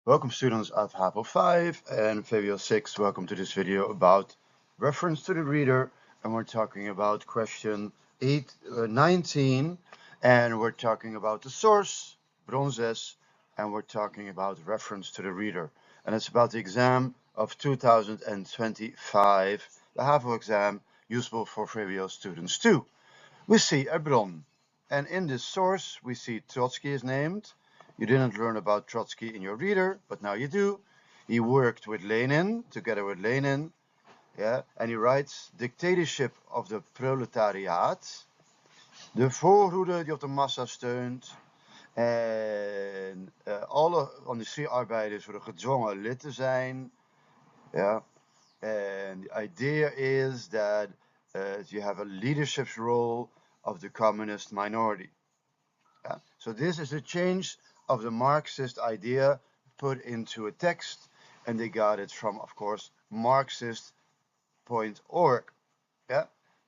Welcome students at HAVO 5 and VWO 6. Welcome to this video about reference to the reader, and we're talking about question 19, and we're talking about the source, bron 6, and we're talking about reference to the reader. And it's about the exam of 2025, the HAVO exam, useful for VWO students too. We see a bron, and in this source we see Trotsky is named. You didn't learn about Trotsky in your reader, but now you do. He worked with Lenin, together with Lenin, and he writes dictatorship of the proletariat, de voorhoede die op de massa steunt, en alle industriearbeiders worden gedwongen lid te zijn. And the idea is that you have a leadership role of the communist minority. So this is a change of the Marxist idea put into a text, and they got it from, of course, Marxist.org.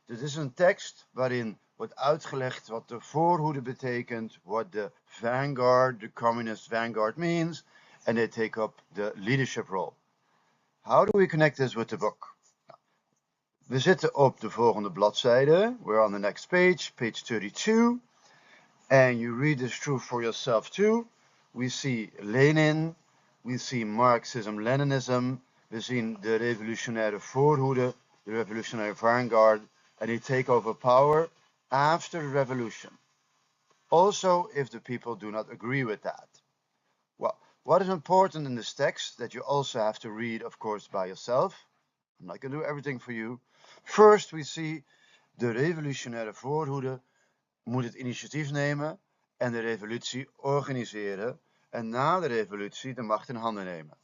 Dit is een tekst waarin wordt uitgelegd wat de voorhoede betekent, what the vanguard, the communist vanguard means, and they take up the leadership role. How do we connect this with the book? We zitten op de volgende bladzijde. We're on the next page, page 32. And you read this through for yourself too. We see Lenin, we see Marxism-Leninism, we zien de revolutionaire voorhoede, the revolutionary vanguard, and they take over power after the revolution. Also, if the people do not agree with that. Well, what is important in this text that you also have to read, of course, by yourself. I'm not going to do everything for you. First, we see de revolutionaire voorhoede moet het initiatief nemen en de revolutie organiseren en na de revolutie de macht in handen nemen.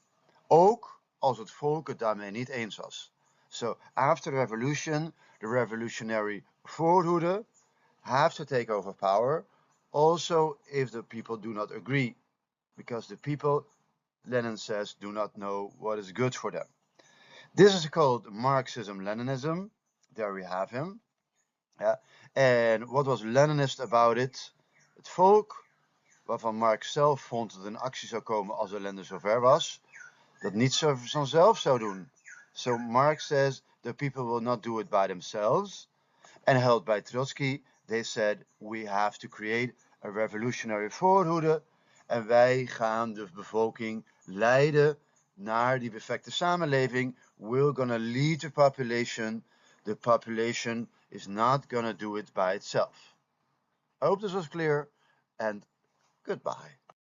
Ook als het volk het daarmee niet eens was. So, after the revolution, the revolutionary voorhoede have to take over power, also if the people do not agree. Because the people, Lenin says, do not know what is good for them. This is called Marxism-Leninism. There we have him. And what was Leninist about it? Het volk, waarvan Marx zelf vond dat het in actie zou komen als de ellende zover was, dat niet zo vanzelf zou doen. So Marx says the people will not do it by themselves. And held by Trotsky, they said we have to create a revolutionary voorhoede. En wij gaan de bevolking leiden naar die perfecte samenleving. We're gonna lead the population. The population is not gonna do it by itself. I hope this was clear, and goodbye.